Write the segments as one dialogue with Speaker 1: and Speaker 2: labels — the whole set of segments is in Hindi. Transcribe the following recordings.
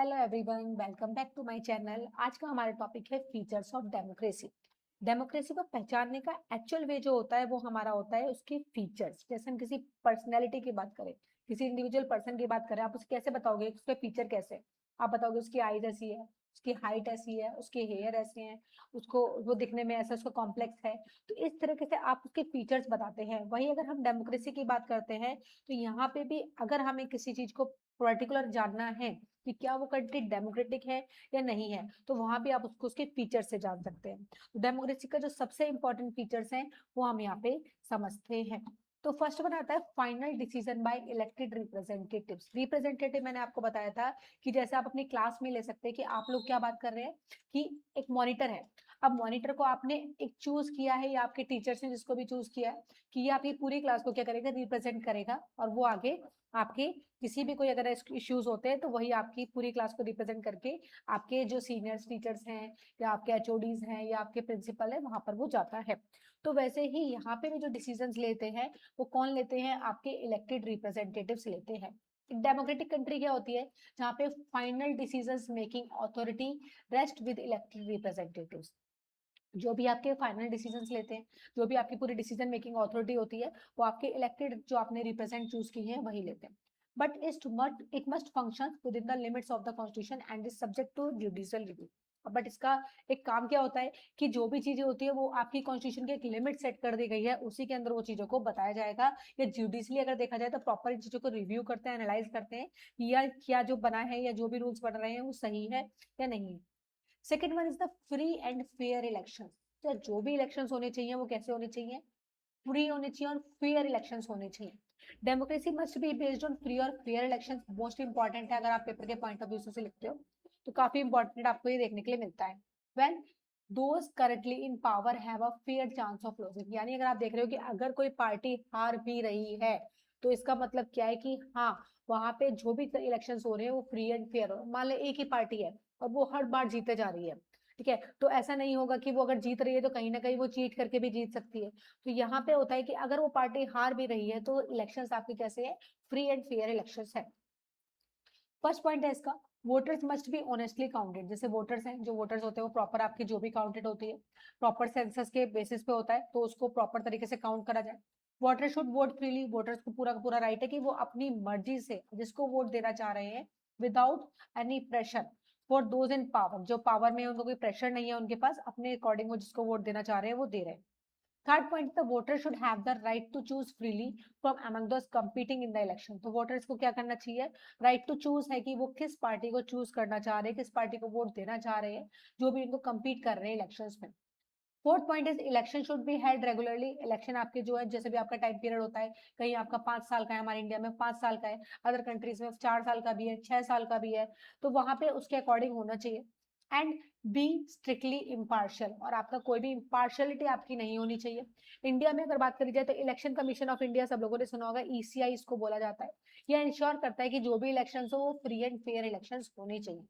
Speaker 1: Hello everyone, welcome back to my channel. आज का हमारा टॉपिक है फीचर्स ऑफ डेमोक्रेसी। डेमोक्रेसी को पहचानने का एक्चुअल वे जो होता है वो हमारा होता है उसके फीचर्स। जैसे हम किसी पर्सनैलिटी की बात करें, किसी इंडिविजुअल पर्सन की बात करें, आप उसे कैसे बताओगे, उसके फीचर कैसे? आप बताओगे उसकी आईज ऐसी है, उसकी हाइट ऐसी है, उसके हेयर ऐसे हैं, उसको वो दिखने में ऐसा, उसका कॉम्प्लेक्स है। तो इस तरीके से आप उसके फीचर्स बताते हैं। वही अगर हम डेमोक्रेसी की बात करते हैं तो यहाँ पे भी अगर हमें किसी चीज को पर्टिकुलर जानना है कि क्या वो कंट्री डेमोक्रेटिक है या नहीं है, तो वहां भी आप उसको उसके फीचर से जान सकते हैं। तो डेमोक्रेसी का जो सबसे इंपॉर्टेंट फीचर्स हैं वो हम यहाँ पे समझते हैं। तो फर्स्ट वन आता है final decision by elected representatives. Representative मैंने आपको बताया था कि जैसे आप अपनी क्लास में ले सकते हैं कि आप लोग क्या बात कर रहे हैं कि एक मॉनिटर है। अब मॉनिटर को आपने एक चूज किया है या आपके टीचर्स ने जिसको भी चूज किया है कि ये आपकी पूरी क्लास को क्या करेगा, रिप्रेजेंट करेगा, और वो आगे आपके किसी भी कोई अगर इश्यूज होते हैं तो वही आपकी पूरी क्लास को रिप्रेजेंट करके आपके जो सीनियर्स टीचर्स हैं या आपके एचओडीज हैं या आपके प्रिंसिपल है वहां पर वो जाता है। तो वैसे ही यहाँ पे भी जो डिसीजंस लेते हैं वो कौन लेते हैं, आपके इलेक्टेड रिप्रेजेंटेटिव्स लेते हैं। एक डेमोक्रेटिक कंट्री क्या होती है? जहाँ पे final decisions making authority rest with elected representatives. जो भी आपके फाइनल डिसीजंस लेते हैं, जो भी आपकी पूरी डिसीजन मेकिंग अथॉरिटी होती है, वो आपके इलेक्टेड जो आपने रिप्रेजेंट चूज की है वही लेते हैं। But it must function within the limits of the constitution and is subject to judicial review. But इसका एक काम क्या होता है कि जो भी चीजें होती है वो आपकी कॉन्स्टिट्यूशन की एक लिमिट सेट कर दी गई है, उसी के अंदर वो चीजों को बताया जाएगा। या जुडिशली अगर देखा जाए तो प्रॉपर चीजों को रिव्यू करते हैं, एनालाइज करते हैं या क्या जो बना है या जो भी रूल्स बन रहे हैं वो सही है या नहीं है। Second one is the free and fair election. तो जो भी इलेक्शन होने चाहिए वो कैसे होने चाहिए? फ्री होने चाहिए और फेयर इलेक्शन होने चाहिए। Democracy must be based on free और फेयर इलेक्शन। मोस्ट इंपॉर्टेंट है, अगर आप पेपर के पॉइंट ऑफ व्यू से लिखते हो तो काफी इंपॉर्टेंट आपको ये देखने के लिए मिलता है। When those currently in power have a fair chance of losing. यानी अगर आप देख रहे हो कि अगर कोई पार्टी हार भी रही है तो इसका मतलब क्या है कि हाँ, वहां पे जो भी इलेक्शन हो रहे हैं वो फ्री एंड फेयर हो। मान लो एक ही पार्टी है और वो हर बार जीते जा रही है, ठीक है, तो ऐसा नहीं होगा कि वो अगर जीत रही है तो कहीं ना कहीं वो चीट करके भी जीत सकती है। तो यहाँ पे होता है कि अगर वो पार्टी हार भी रही है तो इलेक्शंस आपके कैसे है? फ्री एंड फेयर इलेक्शंस है। फर्स्ट पॉइंट है इसका, voters must be honestly counted. जैसे वोटर्स हैं, जो वोटर्स होते हैं वो प्रॉपर आपकी जो भी काउंटेड होती है, प्रॉपर सेंसस के बेसिस पे होता है, तो उसको प्रॉपर तरीके से काउंट करा जाए। Voter should vote freely. Voters को पूरा का पूरा राइट है कि वो अपनी मर्जी से जिसको वोट देना चाह रहे हैं without any pressure for those in power. जो पावर में है उनको कोई प्रेशर नहीं है उनके पास, अपने अकॉर्डिंग वो जिसको वोट देना चाह रहे हैं वो दे रहे हैं। Third point, the voter should have the right to choose freely from among those competing in the election. तो वोटर्स को क्या करना चाहिए? राइट टू चूज है कि वो किस पार्टी को चूज करना चाह रहे हैं, किस पार्टी को वोट देना चाह रहे हैं, जो भी इनको compete कर रहे हैं इलेक्शंस में। Fourth point is election should be held regularly. Election आपके जो है, जैसे भी आपका टाइम पीरियड होता है, कहीं आपका 5 साल का है, हमारे इंडिया में 5 साल का है, अदर कंट्रीज में 4 साल का भी है, 6 साल का भी है, तो वहां पे उसके अकॉर्डिंग होना चाहिए। एंड बी स्ट्रिक्टली इम्पार्शियल, और आपका कोई भी इम्पार्शियलिटी आपकी नहीं होनी चाहिए। इंडिया में अगर बात करी जाए तो इलेक्शन कमीशन ऑफ इंडिया सब लोगों ने सुना होगा, ईसीआई इसको बोला जाता है। यह इंश्योर करता है कि जो भी इलेक्शन हो वो फ्री एंड फेयर इलेक्शन होने चाहिए।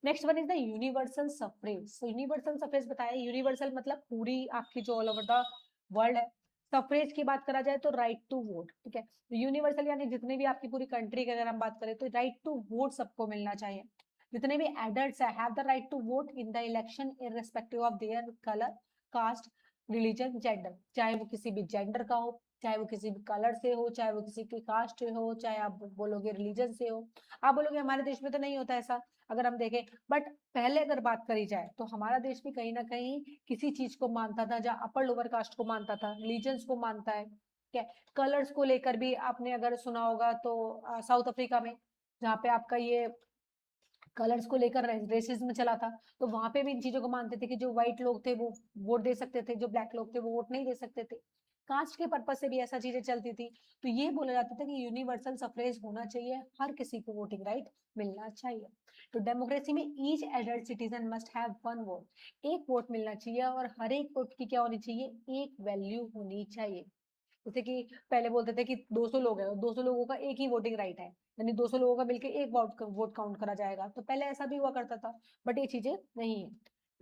Speaker 1: Next one is the universal suffrage. Universal suffrage बताया, यूनिवर्सल मतलब पूरी आपकी जो ऑल ओवर द वर्ल्ड है। सफरेज की बात करा जाए तो राइट टू वोट, ठीक है। यूनिवर्सल यानी जितने भी आपकी पूरी कंट्री की अगर हम बात करें तो राइट टू वोट सबको मिलना चाहिए। जितने भी एडल्ट्स है have the right to vote in the election irrespective of their colour, caste, religion, gender. चाहे वो किसी भी जेंडर का हो, चाहे वो किसी भी कलर से हो, चाहे वो किसी की कास्ट से हो, चाहे आप बोलोगे रिलीजन से हो। आप बोलोगे हमारे देश में तो नहीं होता ऐसा, अगर हम देखें, बट पहले अगर बात करी जाए तो हमारा देश भी कहीं ना कहीं किसी चीज को मानता था, जहाँ अपर लोअर कास्ट को मानता था, रिलीजन्स को मानता है, क्या कलर्स को लेकर भी आपने अगर सुना होगा तो साउथ अफ्रीका में जहाँ पे आपका ये कलर्स को लेकर रेसिज्म चला था, तो वहां पे भी इन चीजों को मानते थे कि जो व्हाइट लोग थे वो वोट दे सकते थे, जो ब्लैक लोग थे वो वोट नहीं दे सकते थे। कास्ट के पर्पज से भी ऐसा चीजें चलती थी। तो ये बोला जाता था कि यूनिवर्सल सफरेज होना चाहिए, हर किसी को वोटिंग राइट मिलना चाहिए। तो डेमोक्रेसी में each adult citizen must have one vote. एक वोट मिलना चाहिए और हर एक वोट की क्या होनी चाहिए? एक वैल्यू होनी चाहिए। जैसे कि पहले बोलते थे कि 200 लोग हैं और 200 लोगों का एक ही वोटिंग राइट है, यानी 200 लोगों का मिलकर एक वोट काउंट करा जाएगा। तो पहले ऐसा भी हुआ करता था, बट ये चीजें नहीं है।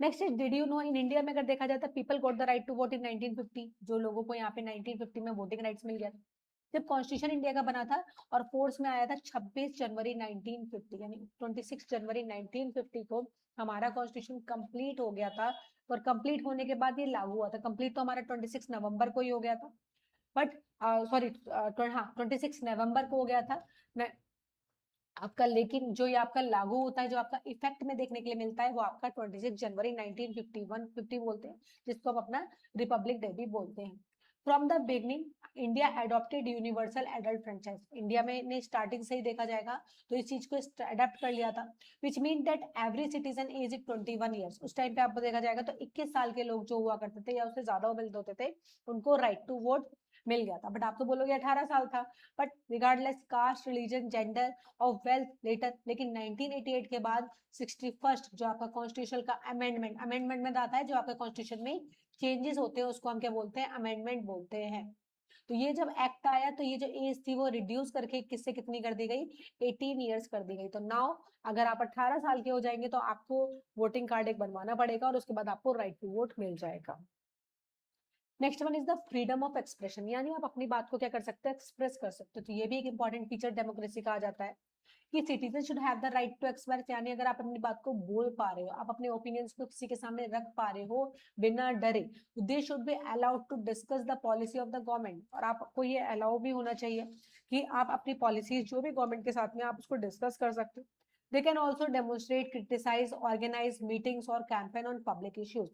Speaker 1: Next is, did you know in India में अगर देखा जाए तो people got the right to vote in 1950। जो लोगों को यहाँ पे 1950 में वोटिंग राइट्स मिल गया। जब कॉन्स्टिट्यूशन इंडिया का बना था और फोर्स में आया था 26 जनवरी 1950, यानी 26 जनवरी 1950 को हमारा कॉन्स्टिट्यूशन कंप्लीट हो गया था। और कंप्लीट होने के बाद ये लागू हुआ था। कंप्लीट तो हमारा 26 नवंबर को ही हो गया था, बट सॉरी हाँ 26 नवंबर को हो गया था आपका। लेकिन जो ये आपका लागू होता है, जो आपका इफेक्ट में देखने के लिए मिलता है, वो आपका 26 जनवरी 1951 50 बोलते हैं, जिसको हम अपना रिपब्लिक डे भी बोलते हैं। From the beginning India adopted universal adult franchise. India में ने स्टार्टिंग से ही देखा जाएगा तो इस चीज को अडेप्ट कर लिया था, which mean that every citizen age 21 years. उस टाइम पे आपको देखा जाएगा तो 21 साल के लोग जो हुआ करते थे या उससे ज्यादा मिलते होते थे, उनको राइट टू वोट मिल गया था। बट आप तो बोलोगे 18 साल था, but regardless caste, religion, gender और वेल्थ लेटर। लेकिन 1988 के बाद 61st जो आपका कॉन्स्टिट्यूशन का अमेंडमेंट में आता है, जो आपके कॉन्स्टिट्यूशन में चेंजेस होते हैं उसको हम क्या बोलते हैं, अमेंडमेंट बोलते हैं। तो ये जब एक्ट आया तो ये जो एज थी वो रिड्यूस करके किससे कितनी कर दी गई, 18 ईयर्स कर दी गई। तो नाउ अगर आप 18 साल के हो जाएंगे तो आपको वोटिंग कार्ड एक बनवाना पड़ेगा और उसके बाद आपको राइट टू वोट मिल जाएगा। Next one is the freedom of expression, यानी आप अपनी बात को क्या कर सकते हैं, एक्सप्रेस कर सकते हो। तो ये भी एक इंपॉर्टेंट फीचर डेमोक्रेसी का आ जाता है कि citizen should have the right to express, यानी अगर आप अपनी बात को बोल पा रहे हो, आप अपने ओपिनियंस को किसी के सामने रख पा रहे हो बिना डरे, they should be allowed to discuss the policy of the government. और आपको ये अलाउ भी होना चाहिए कि आप अपनी पॉलिसीज जो भी गवर्नमेंट के साथ में आप उसको डिस्कस कर सकते हो। They can also demonstrate, criticise, organise meetings और कैंपेन ऑन पब्लिक इश्यूज।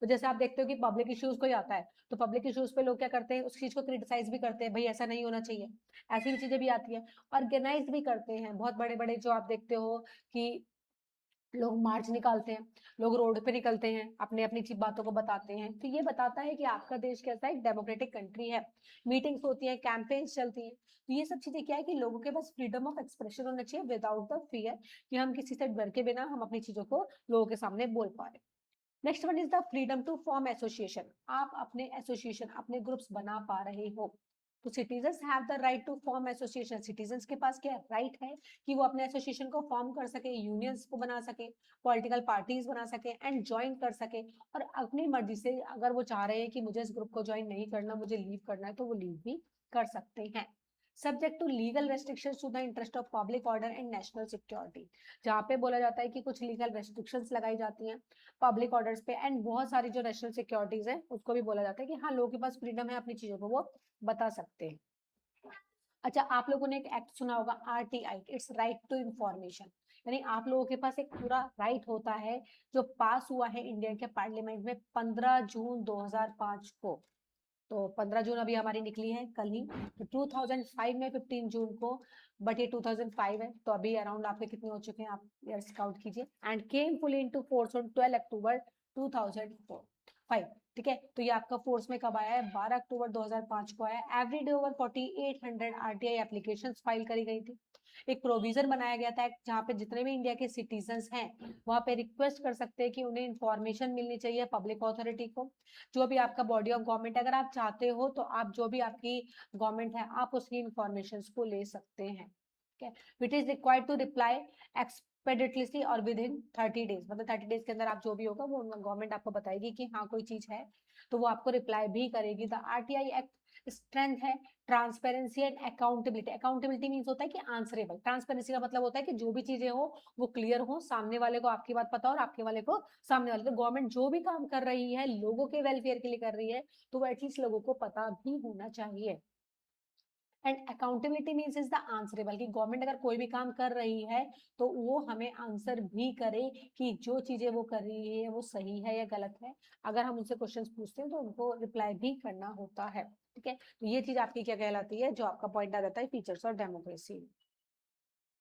Speaker 1: तो जैसे आप देखते हो कि पब्लिक इश्यूज कोई आता है तो पब्लिक इश्यूज पे लोग क्या करते हैं, उस चीज को क्रिटिसाइज भी करते हैं, भाई ऐसा नहीं होना चाहिए। ऐसी भी चीजें भी आती है। ऑर्गेनाइज भी करते हैं, बहुत बड़े बड़े जो आप देखते हो कि लोग मार्च निकालते हैं, लोग रोड पे निकलते हैं, अपने अपनी चीज बातों को बताते हैं। तो ये बताता है कि आपका देश कैसा है, एक डेमोक्रेटिक कंट्री है। मीटिंग्स होती है, कैंपेन्स चलती हैं। तो ये सब चीजें क्या है कि लोगों के पास फ्रीडम ऑफ एक्सप्रेशन होना चाहिए विदाउट द फियर कि हम किसी से डर के बिना हम अपनी चीजों को लोगों के सामने बोल पा रहे हैं। Next one is the freedom to form association. आप अपने एसोसिएशन, अपने ग्रुप्स बना पा रहे हो। तो citizens have the right to form association. Citizens के पास क्या राइट है कि वो अपने एसोसिएशन को फॉर्म कर सके, यूनियंस को बना सके, पॉलिटिकल पार्टीज बना सके एंड ज्वाइन कर सके। और अपनी मर्जी से अगर वो चाह रहे हैं कि मुझे इस ग्रुप को ज्वाइन नहीं करना, मुझे लीव करना है, तो वो लीव भी कर सकते हैं। Subject to legal restrictions to the interest of public order and national security. जहाँ पे बोला जाता है कि कुछ लीगल रेस्ट्रिक्शंस लगाई जाती हैं पब्लिक ऑर्डरस पे एंड बहुत सारी जो नेशनल सिक्योरिटीज है उसको भी बोला जाता है कि हाँ लोगों के पास फ्रीडम है अपनी चीजों को वो बता सकते हैं। अच्छा, आप लोगों ने एक एक्ट सुना होगा RTI, it's right to information. यानी आप लोगों के पास एक पूरा राइट होता है जो पास हुआ है इंडिया के पार्लियामेंट में 15 जून 2005 को। तो 15 जून अभी हमारी निकली है कल ही। तो 2005 में 15 जून को, बट ये 2005 है तो अभी अराउंड आपके कितने हो चुके हैं, आप ईयर्स काउंट कीजिए। And came fully into force on 12 अक्टूबर 2005। ठीक है, तो ये आपका फोर्स में कब आया है, 12 अक्टूबर 2005 को आया। Every day over 4800 RTI applications file करी गई थी। एक प्रोविजन बनाया गया था जहाँ पे जितने भी इंडिया के सिटीजन्स हैं वहां पे रिक्वेस्ट कर सकते हैं कि उन्हें इंफॉर्मेशन मिलनी चाहिए पब्लिक अथॉरिटी को। जो भी आपका बॉडी ऑफ गवर्नमेंट, अगर आप चाहते हो तो आप जो भी आपकी गवर्नमेंट है आप उसकी इंफॉर्मेशन को ले सकते हैं। ठीक है, which is required to reply expeditiously और विद इन 30 डेज। मतलब 30 डेज के अंदर आप जो भी होगा वो गवर्नमेंट आपको बताएगी कि हाँ कोई चीज है, तो वो आपको रिप्लाई भी करेगी। द आरटीआई एक्ट स्ट्रेंथ है transparency and accountability. Accountability means होता है कि आंसरेबल। ट्रांसपेरेंसी का मतलब होता है कि जो भी चीजें हो वो क्लियर हो, सामने वाले को आपकी बात पता हो और आपके वाले को सामने वाले। तो गवर्नमेंट जो भी काम कर रही है लोगों के वेलफेयर के लिए कर रही है, तो वो एटलीस्ट लोगों को पता भी होना चाहिए। And accountability means is the answerable, कि गवर्नमेंट अगर कोई भी काम कर रही है तो वो हमें आंसर भी करे कि जो चीजें वो कर रही है वो सही है या गलत है। अगर हम उनसे क्वेश्चंस पूछते हैं तो उनको रिप्लाई भी करना होता है। ठीक है, तो ये चीज आपकी क्या कहलाती है, जो आपका पॉइंट आ जाता है फीचर्स ऑफ डेमोक्रेसी।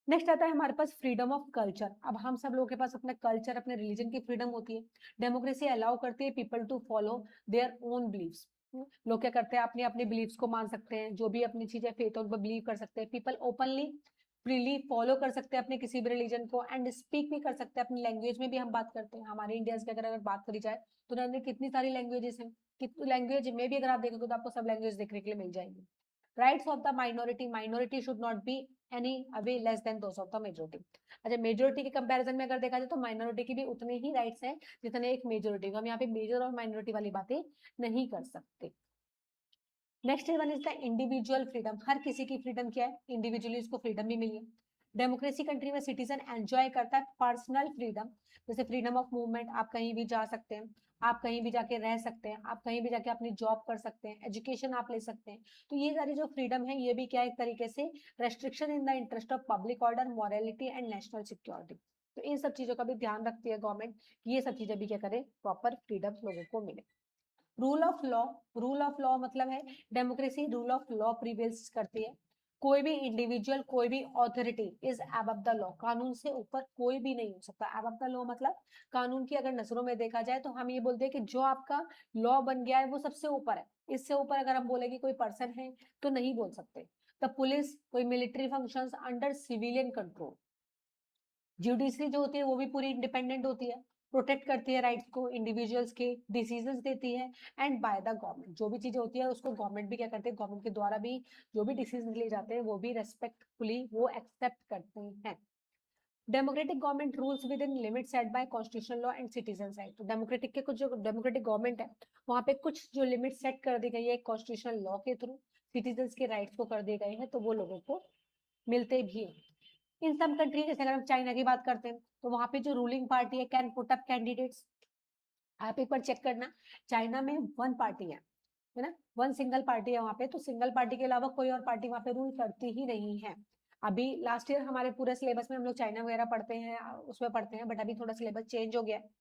Speaker 1: नेक्स्ट आता है हमारे पास फ्रीडम ऑफ कल्चर। अब हम सब लोगों के पास अपना कल्चर, अपने रिलीजन की फ्रीडम होती है। डेमोक्रेसी अलाउ करती है people to follow their own believes. लोग क्या करते हैं, अपने अपने बिलीव्स को मान सकते हैं, जो भी अपनी चीजें फेथ उन पर बिलीव कर सकते हैं। पीपल ओपनली फ्रीली फॉलो कर सकते हैं अपने किसी भी रिलीजन को एंड स्पीक भी कर सकते हैं अपनी लैंग्वेज में भी। हम बात करते हैं हमारे इंडिया की अगर बात करी जाए तो उन्होंने कितनी सारी लैंग्वेजेस हैं, कितनी लैंग्वेज में भी अगर आप देखोगे तो आपको सब लैंग्वेज देखने के लिए मिल जाएगी। Rights of the minority, minority should not be any away less than those of the majority. अच्छा, मेजोरिटी के कंपैरिजन में अगर देखा जाए तो माइनॉरिटी की भी उतने ही राइट्स हैं जितने एक मेजोरिटी को। हम यहाँ पे मेजर और माइनॉरिटी वाली बातें नहीं कर सकते। Next one is the individual freedom. हर किसी की फ्रीडम क्या है, इंडिविजुअली उसको फ्रीडम भी मिली है। डेमोक्रेसी कंट्री में सिटीजन एंजॉय करता है पर्सनल फ्रीडम, जैसे फ्रीडम ऑफ मूवमेंट, आप कहीं भी जा सकते हैं, आप कहीं भी जाके रह सकते हैं, आप कहीं भी जाके अपनी जॉब कर सकते हैं, एजुकेशन आप ले सकते हैं। तो ये सारी जो फ्रीडम है ये भी क्या है, एक तरीके से restriction in the interest of public order, morality and national security. तो इन सब चीजों का भी ध्यान रखती है गवर्नमेंट, ये सब चीजें भी क्या करे, प्रॉपर फ्रीडम लोगों को मिले। Rule of law, rule of law मतलब है democracy rule of law prevails करती है। कोई भी इंडिविजुअल, कोई भी authority is above the law, कानून से ऊपर कोई भी नहीं हो सकता। अबव द लॉ मतलब कानून की अगर नजरों में देखा जाए तो हम ये बोलते हैं कि जो आपका लॉ बन गया है वो सबसे ऊपर है। इससे ऊपर अगर हम बोले कि कोई पर्सन है तो नहीं बोल सकते। द पुलिस, कोई military functions under civilian control. Judiciary जो होती है वो भी पूरी इंडिपेंडेंट होती है, प्रोटेक्ट करती है राइट्स को, इंडिविजुअल्स के डिसीजंस देती है। एंड बाय द गवर्नमेंट, जो भी चीजें होती है उसको गवर्नमेंट भी क्या करते हैं, गवर्नमेंट के द्वारा भी जो भी डिसीजन लिए जाते हैं वो भी रेस्पेक्टफुली वो एक्सेप्ट करते हैं। Democratic government rules within limit set by constitutional law and citizens act. तो डेमोक्रेटिक के कुछ जो डेमोक्रेटिक गवर्नमेंट है वहां पे कुछ जो लिमिट सेट कर दी गई है कॉन्स्टिट्यूशनल लॉ के थ्रू, सिटीजंस के राइट्स को कर दिए गए हैं, तो वो लोगों को मिलते भी हैं। इन सब कंट्री, जैसे अगर हम चाइना की बात करते हैं तो वहां पे जो रूलिंग पार्टी है कैन पुट अप कैंडिडेट्स। आप एक बार चेक करना, चाइना में वन पार्टी है ना, वन सिंगल पार्टी है वहां पे, तो सिंगल पार्टी के अलावा कोई और पार्टी वहां पे रूल करती ही नहीं है। अभी लास्ट ईयर हमारे पूरे सिलेबस में हम लोग चाइना वगैरह पढ़ते हैं, उसमें पढ़ते हैं, बट अभी थोड़ा सिलेबस चेंज हो गया है।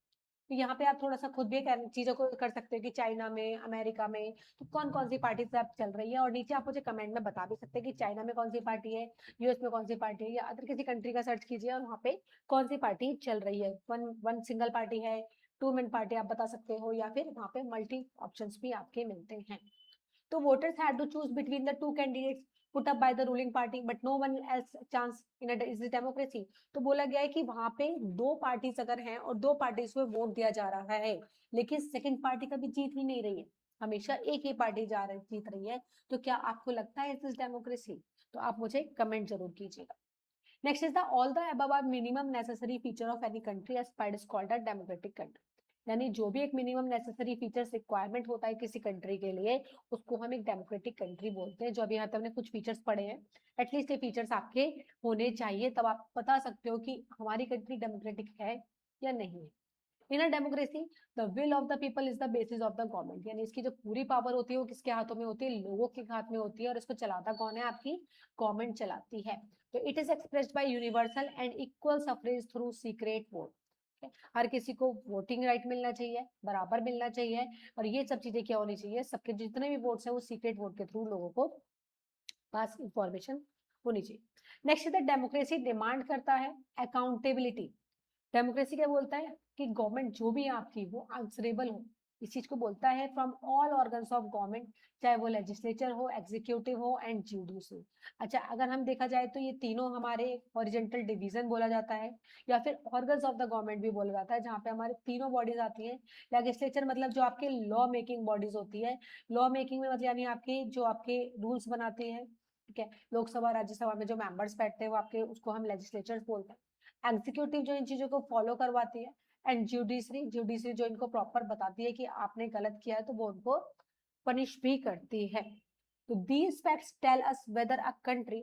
Speaker 1: तो यहाँ पे आप थोड़ा सा खुद भी चीजों को कर सकते हो कि चाइना में, अमेरिका में तो कौन कौन सी पार्टी से आप चल रही है, और नीचे आप मुझे कमेंट में बता भी सकते हैं कि चाइना में कौन सी पार्टी है, यूएस में कौन सी पार्टी है, या अदर किसी कंट्री का सर्च कीजिए और वहाँ पे कौन सी पार्टी चल रही है। वन वन सिंगल पार्टी है, टू मैन पार्टी आप बता सकते हो, या फिर वहाँ पे मल्टी ऑप्शंस भी आपके मिलते हैं। तो voters had to choose between the two candidates put up by the ruling party but no one else chance in is democracy. तो बोला गया है कि वहां पे दो पार्टीज अगर हैं और दो पार्टीज में वोट दिया जा रहा है, लेकिन सेकंड पार्टी कभी जीत ही नहीं रही है, हमेशा एक ही पार्टी जीत रही है, तो क्या आपको लगता है इज डेमोक्रेसी? तो आप मुझे कमेंट जरूर कीजिएगा। Next is the all the above are minimum necessary feature of any country aspired is called a democratic country. यानी जो भी एक मिनिमम नेसेसरी फीचर्स रिक्वायरमेंट होता है किसी कंट्री के लिए, उसको हम एक डेमोक्रेटिक कंट्री बोलते हैं। जो अभी यहाँ तक हमने कुछ फीचर्स पढ़े हैं, एटलीस्ट ये फीचर्स आपके होने चाहिए, तब आप बता सकते हो कि हमारी कंट्री डेमोक्रेटिक है या नहीं है। In a democracy the will of the people is the basis of the government. यानी इसकी जो पूरी पावर होती है वो किसके हाथों में होती है, लोगों के हाथ में होती है, और इसको चलाता कौन है, आपकी गवर्नमेंट चलाती है। तो it is expressed by universal and equal suffrage through secret vote. हर किसी को वोटिंग राइट मिलना चाहिए, बराबर मिलना चाहिए, और ये सब चीजें क्या होनी चाहिए, सबके जितने भी वोट्स हैं वो सीक्रेट वोट के थ्रू लोगों को पास इंफॉर्मेशन होनी चाहिए। नेक्स्ट द डेमोक्रेसी डिमांड करता है अकाउंटेबिलिटी। डेमोक्रेसी क्या बोलता है कि गवर्नमेंट जो भी है आपकी वो आंसरेबल हो, इस चीज को बोलता है from all organs of government, चाहे वो लेजिस्लेचर हो, एग्जीक्यूटिव हो एंड जुडिशरी। अच्छा, अगर हम देखा जाए तो ये तीनों हमारे हॉरिजॉन्टल डिवीजन बोला जाता है, या फिर ऑर्गन्स ऑफ द गवर्नमेंट भी बोला जाता है, जहाँ पे हमारे तीनों बॉडीज आती हैं। लेजिस्लेचर मतलब जो आपके लॉ मेकिंग बॉडीज होती है, लॉ मेकिंग में मतलब यानी आपके जो आपके रूल्स बनाते हैं, ठीक है, लोकसभा राज्यसभा में जो मेंबर्स बैठते हैं वो आपके, उसको हम लेजिस्लेचर्स बोलते हैं। एग्जीक्यूटिव जो इन चीजों को फॉलो करवाती है, एंड ज्यूडिशरी, ज्यूडिशरी जो इनको प्रॉपर बताती है कि आपने गलत किया है तो वो उनको पनिश भी करती है। तो these facts tell us whether a country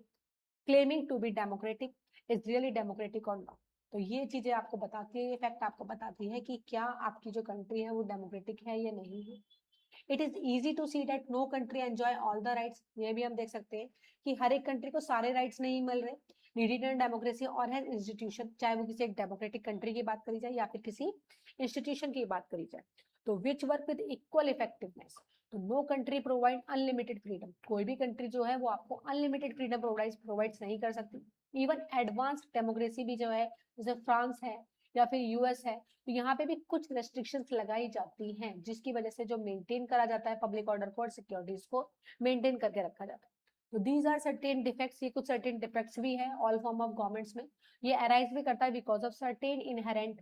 Speaker 1: claiming to be democratic is really democratic or not। तो ये चीजें आपको बताती है, ये फैक्ट आपको बताती है कि क्या आपकी जो कंट्री है वो डेमोक्रेटिक है या नहीं है। It is easy to see that no country enjoy all the rights. ये भी हम देख सकते हैं कि हर एक कंट्री को सारे राइट्स नहीं मिल रहे। नीडेड इन डेमोक्रेसी और है इंस्टीट्यूशन, चाहे वो किसी एक डेमोक्रेटिक कंट्री की बात करी जाए या फिर किसी इंस्टीट्यूशन की बात करी जाए, तो which work with equal effectiveness. तो no country provide unlimited freedom. कोई भी कंट्री जो है वो आपको अनलिमिटेड फ्रीडम प्रोवाइड नहीं कर सकती। इवन एडवांस डेमोक्रेसी भी जो है, जैसे फ्रांस है या फिर यूएस है, तो यहाँ पे भी कुछ रेस्ट्रिक्शंस लगाई जाती हैं, जिसकी वजह से जो मेंटेन करा जाता है पब्लिक ऑर्डर को और सिक्योरिटीज को मेंटेन करके रखा जाता है। तो दीज आर सर्टेन डिफेक्ट्स, ये कुछ सर्टेन डिफेक्ट्स भी है ऑल फॉर्म ऑफ गवर्नमेंट्स में। ये अराइज भी करता है because of certain inherent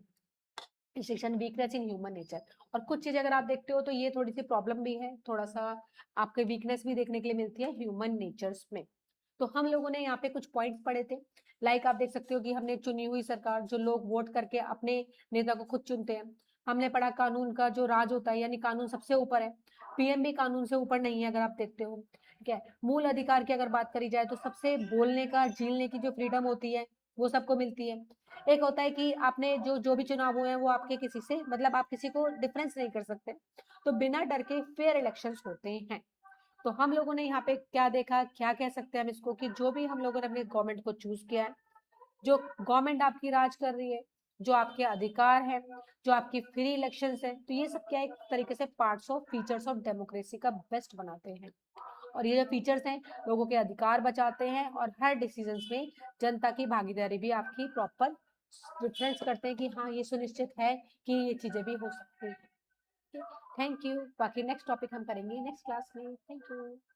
Speaker 1: restriction, weakness in human nature. और कुछ चीजें अगर आप देखते हो तो ये थोड़ी सी प्रॉब्लम भी है, थोड़ा सा आपके वीकनेस भी देखने के लिए मिलती है ह्यूमन नेचर्स में। तो हम लोगों ने यहाँ पे कुछ पॉइंट्स पढ़े थे, लाइक आप देख सकते हो कि हमने चुनी हुई सरकार, जो लोग वोट करके अपने नेता को खुद चुनते हैं। हमने पढ़ा कानून का जो राज होता है, यानी कानून सबसे ऊपर है। पीएम भी कानून से ऊपर नहीं है, अगर आप देखते हो, ठीक है। मूल अधिकार की अगर बात करी जाए तो सबसे बोलने का, झीलने की जो फ्रीडम होती है वो सबको मिलती है। एक होता है कि आपने जो भी चुनाव हुए हैं वो आपके किसी से, मतलब आप किसी को डिफरेंस नहीं कर सकते, तो बिना डर के फेयर इलेक्शंस होते हैं। तो हम लोगों ने यहाँ पे क्या देखा, क्या कह सकते हैं हम इसको, कि जो भी हम लोगों ने अपने गवर्नमेंट को चूज किया है, जो गवर्नमेंट आपकी राज कर रही है, जो आपके अधिकार है, जो आपकी फ्री इलेक्शंस है, तो ये सब क्या एक तरीके से parts of features of democracy का बेस्ट बनाते हैं। और ये जो फीचर्स हैं लोगों के अधिकार बचाते हैं, और हर डिसीजंस में जनता की भागीदारी भी आपकी प्रॉपर रिफरेंस करते हैं कि हाँ ये सुनिश्चित है कि ये चीजें भी हो सकती हैं। Thank you. बाकी नेक्स्ट टॉपिक हम करेंगे नेक्स्ट क्लास में। Thank you.